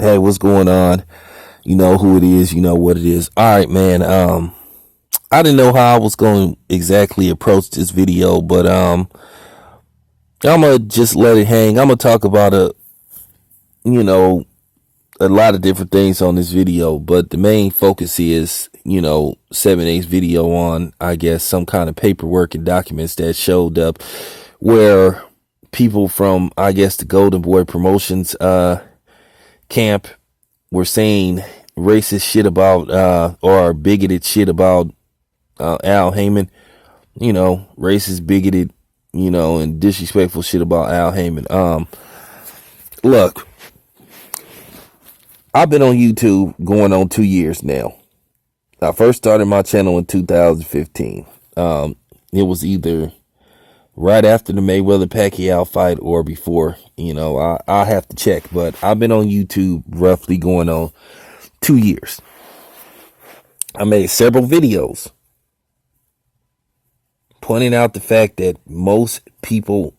Hey, what's going on? You know who it is, you know what it is. All right, man. I didn't know how I was going to exactly approach this video, but I'm gonna just let it hang. I'm gonna talk about you know, a lot of different things on this video, but the main focus is, 7 8's video on, I guess, some kind of paperwork and documents that showed up where people from, I guess, the Golden Boy Promotions camp were saying racist shit about or bigoted shit about Al Heyman, racist, bigoted, and disrespectful shit about Al Heyman. Look, I've been on YouTube going on 2 years now. I first started my channel in 2015. It was either right after the Mayweather Pacquiao fight or before. I have to check, but I've been on YouTube roughly going on 2 years. I made several videos pointing out the fact that most people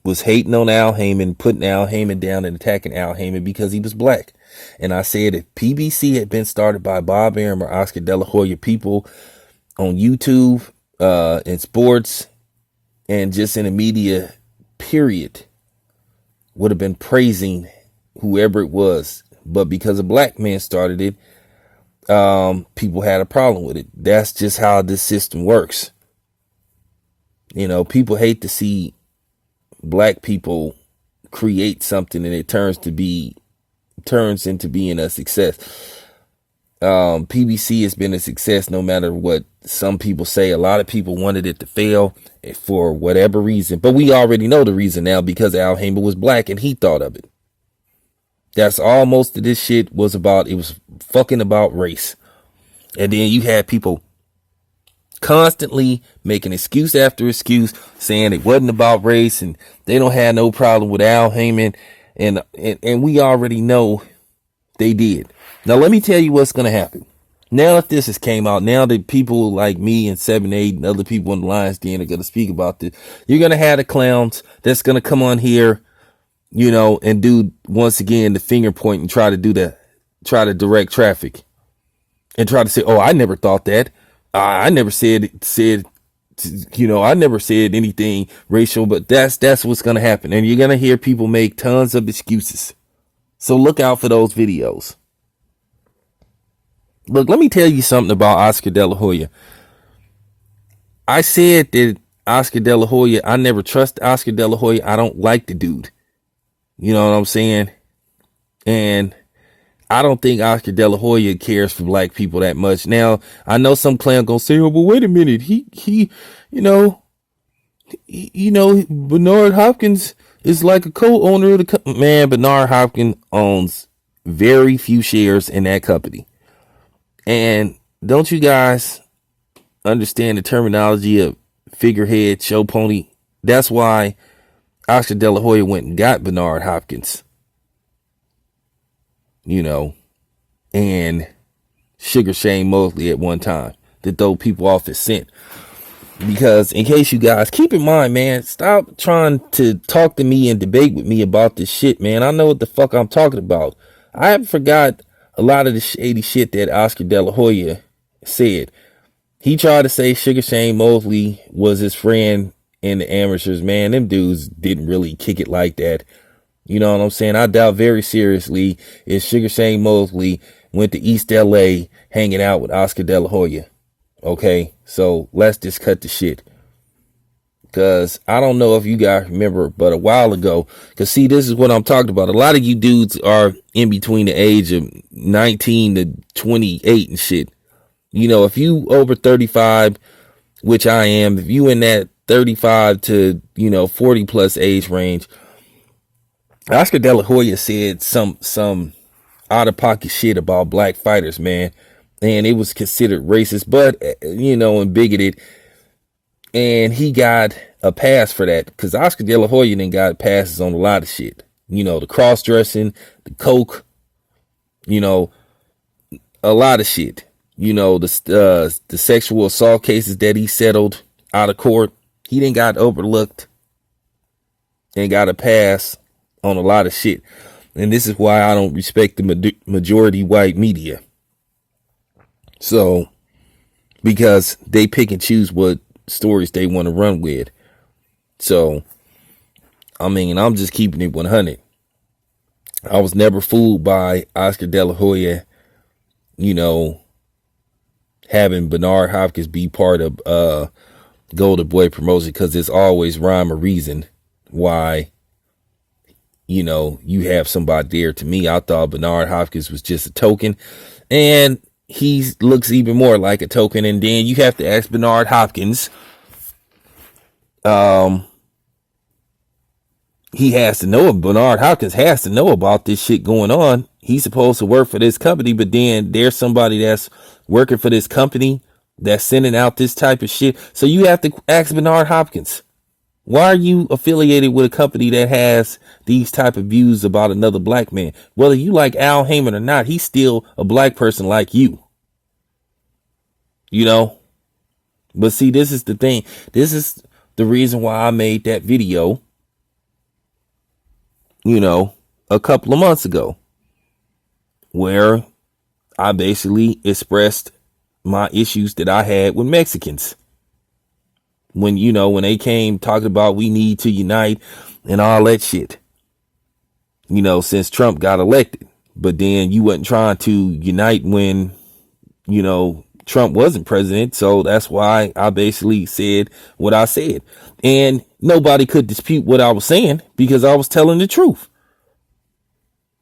was hating on Al Heyman, putting Al Heyman down and attacking Al Heyman because he was black. And I said if PBC had been started by Bob Arum or Oscar De La Hoya, people on YouTube, in sports, and just in the media, period, would have been praising whoever it was. But because a black man started it, people had a problem with it. That's just how this system works. People hate to see black people create something and it turns into being a success. PBC has been a success no matter what some people say. A lot of people wanted it to fail for whatever reason, but we already know the reason now, because Al Heyman was black and he thought of it. That's all most of this shit was about. It was fucking about race. And then you had people constantly making excuse after excuse, saying it wasn't about race and they don't have no problem with Al Heyman. And we already know they did. Now, let me tell you what's going to happen. Now that this has came out, now that people like me and 7 8 and other people in the Lions Den are going to speak about this, you're going to have the clowns that's going to come on here, and do once again the finger point and try to direct traffic and try to say, oh, I never thought that. I never said, I never said anything racial, but that's what's going to happen. And you're going to hear people make tons of excuses. So look out for those videos. Look, let me tell you something about Oscar De La Hoya. I said that Oscar De La Hoya, I never trust Oscar De La Hoya. I don't like the dude. You know what I'm saying? And I don't think Oscar De La Hoya cares for black people that much. Now, I know some clown gonna say, oh, but wait a minute. He, Bernard Hopkins is like a co-owner of the company. Man, Bernard Hopkins owns very few shares in that company. And don't you guys understand the terminology of figurehead, show pony? That's why Oscar De La Hoya went and got Bernard Hopkins. And Sugar Shane Mosley at one time to throw people off his scent. Because in case you guys, keep in mind, man, stop trying to talk to me and debate with me about this shit, man. I know what the fuck I'm talking about. I haven't forgot a lot of the shady shit that Oscar De La Hoya said. He tried to say Sugar Shane Mosley was his friend in the amateurs. Man, them dudes didn't really kick it like that. You know what I'm saying? I doubt very seriously if Sugar Shane Mosley went to East LA hanging out with Oscar De La Hoya. Okay, so let's just cut the shit. Because I don't know if you guys remember, but a while ago, because see, this is what I'm talking about. A lot of you dudes are in between the age of 19 to 28 and shit. If you over 35, which I am, if you in that 35 to, 40 plus age range, Oscar De La Hoya said some out of pocket shit about black fighters, man. And it was considered racist, but, and bigoted. And he got a pass for that because Oscar De La Hoya then got passes on a lot of shit. The cross dressing, the coke, a lot of shit. The sexual assault cases that he settled out of court. He then got overlooked and got a pass on a lot of shit. And this is why I don't respect the majority white media. So, because they pick and choose what stories they want to run with. So, I mean, I'm just keeping it 100. I was never fooled by Oscar De La Hoya, having Bernard Hopkins be part of Golden Boy promotion, because there's always rhyme or reason why, you have somebody there. To me, I thought Bernard Hopkins was just a token, and he looks even more like a token. And then you have to ask Bernard Hopkins, Bernard Hopkins has to know about this shit going on. He's supposed to work for this company, but then there's somebody that's working for this company that's sending out this type of shit. So you have to ask Bernard Hopkins, why are you affiliated with a company that has these type of views about another black man? Whether you like Al Heyman or not, he's still a black person like you. But see, this is the thing. This is the reason why I made that video, a couple of months ago, where I basically expressed my issues that I had with Mexicans. When they came talking about we need to unite and all that shit, since Trump got elected. But then you wasn't trying to unite when, Trump wasn't president. So that's why I basically said what I said. And nobody could dispute what I was saying because I was telling the truth.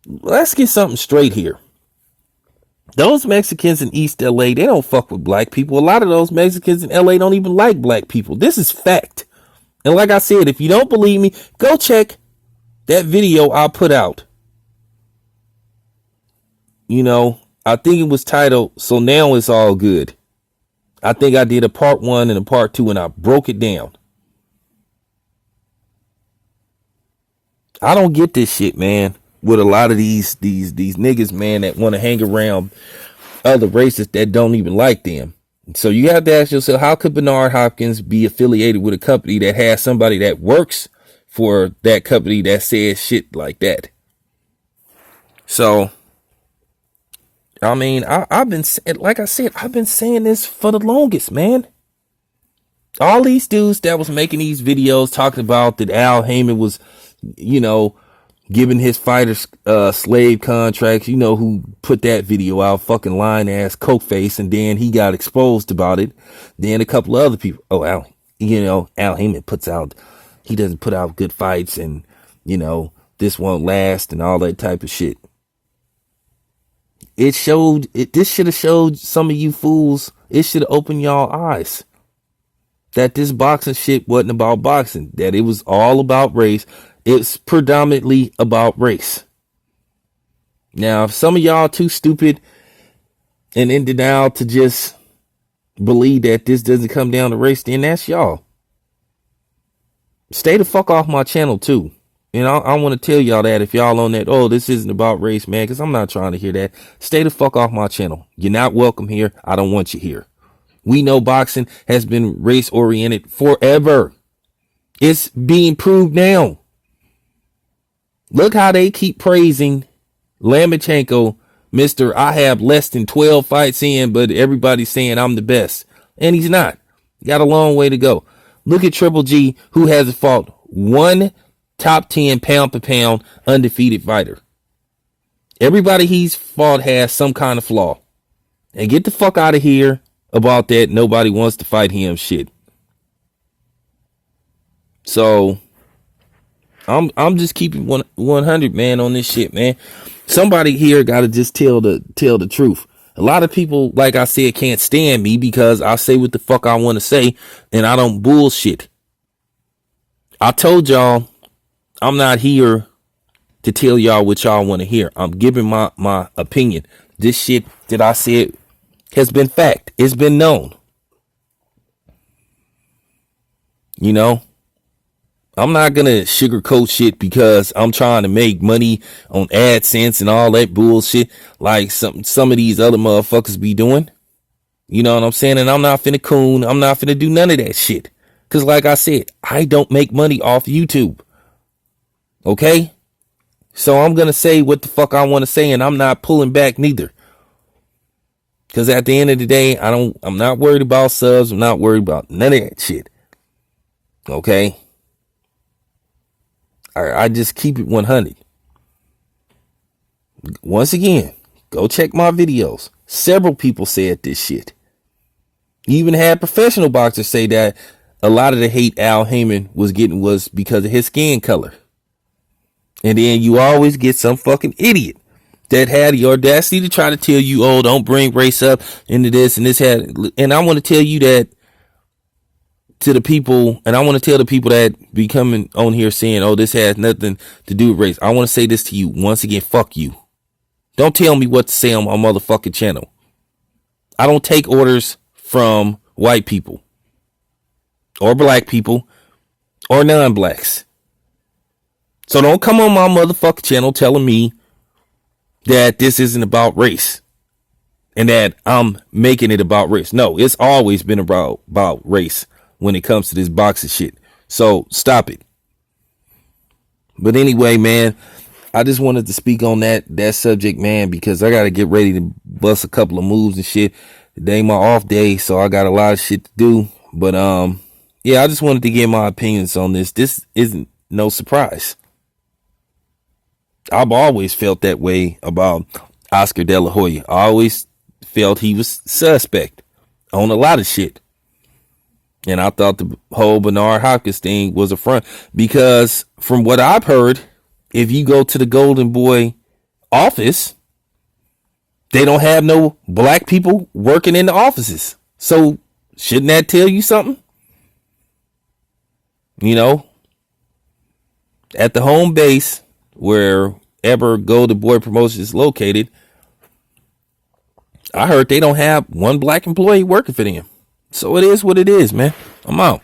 Let's get something straight here. Those Mexicans in East LA, they don't fuck with black people. A lot of those Mexicans in LA don't even like black people. This is fact. And like I said, if you don't believe me, go check that video I put out. I think it was titled, So Now It's All Good. I think I did a part 1 and a part 2, and I broke it down. I don't get this shit, man. With a lot of these niggas, man, that want to hang around other races that don't even like them. So you have to ask yourself, how could Bernard Hopkins be affiliated with a company that has somebody that works for that company that says shit like that? So, I mean, I've been saying this for the longest, man. All these dudes that was making these videos talking about that Al Heyman was, giving his fighters slave contracts, who put that video out, fucking lying ass coke face, and then he got exposed about it. Then a couple of other people, Al Heyman he doesn't put out good fights, and this won't last and all that type of shit. This should have showed some of you fools, it should have opened y'all eyes that this boxing shit wasn't about boxing, that it was all about race. It's predominantly about race. Now, if some of y'all too stupid and in denial to just believe that this doesn't come down to race, then that's y'all. Stay the fuck off my channel too. And I want to tell y'all that if y'all on that, this isn't about race, man, because I'm not trying to hear that. Stay the fuck off my channel. You're not welcome here. I don't want you here. We know boxing has been race oriented forever. It's being proved now. Look how they keep praising Lomachenko, Mr. I have less than 12 fights in, but everybody's saying I'm the best. And he's not. He got a long way to go. Look at Triple G, who hasn't fought one top 10 pound for pound undefeated fighter. Everybody he's fought has some kind of flaw. And get the fuck out of here about that. Nobody wants to fight him shit. So I'm just keeping 100, man, on this shit, man. Somebody here got to just tell the truth. A lot of people, like I said, can't stand me because I say what the fuck I want to say and I don't bullshit. I told y'all I'm not here to tell y'all what y'all want to hear. I'm giving my opinion. This shit that I said has been fact. It's been known. I'm not going to sugarcoat shit because I'm trying to make money on AdSense and all that bullshit like some of these other motherfuckers be doing. You know what I'm saying? And I'm not finna coon. I'm not finna do none of that shit. Because like I said, I don't make money off YouTube. Okay? So I'm going to say what the fuck I want to say, and I'm not pulling back neither. Because at the end of the day, I'm not worried about subs. I'm not worried about none of that shit. Okay? I just keep it 100. Once again, go check my videos. Several people said this shit. You even had professional boxers say that a lot of the hate Al Heyman was getting was because of his skin color. And then you always get some fucking idiot that had the audacity to try to tell you, oh, don't bring race up into this and this had. And I want to tell you that to the people, and I want to tell the people that be coming on here saying, oh, this has nothing to do with race. I want to say this to you once again, fuck you. Don't tell me what to say on my motherfucking channel. I don't take orders from white people or black people or non-blacks. So don't come on my motherfucking channel telling me that this isn't about race and that I'm making it about race. No, it's always been about race when it comes to this boxing shit. So stop it. But anyway, man, I just wanted to speak on that subject, man, because I got to get ready to bust a couple of moves and shit. Today my off day, so I got a lot of shit to do. But yeah, I just wanted to get my opinions on this. This isn't no surprise. I've always felt that way about Oscar De La Hoya. I always felt he was suspect on a lot of shit. And I thought the whole Bernard Hopkins thing was a front because from what I've heard, if you go to the Golden Boy office, they don't have no black people working in the offices. So shouldn't that tell you something? You know, at the home base wherever Golden Boy Promotions is located, I heard they don't have one black employee working for them. So it is what it is, man. I'm out.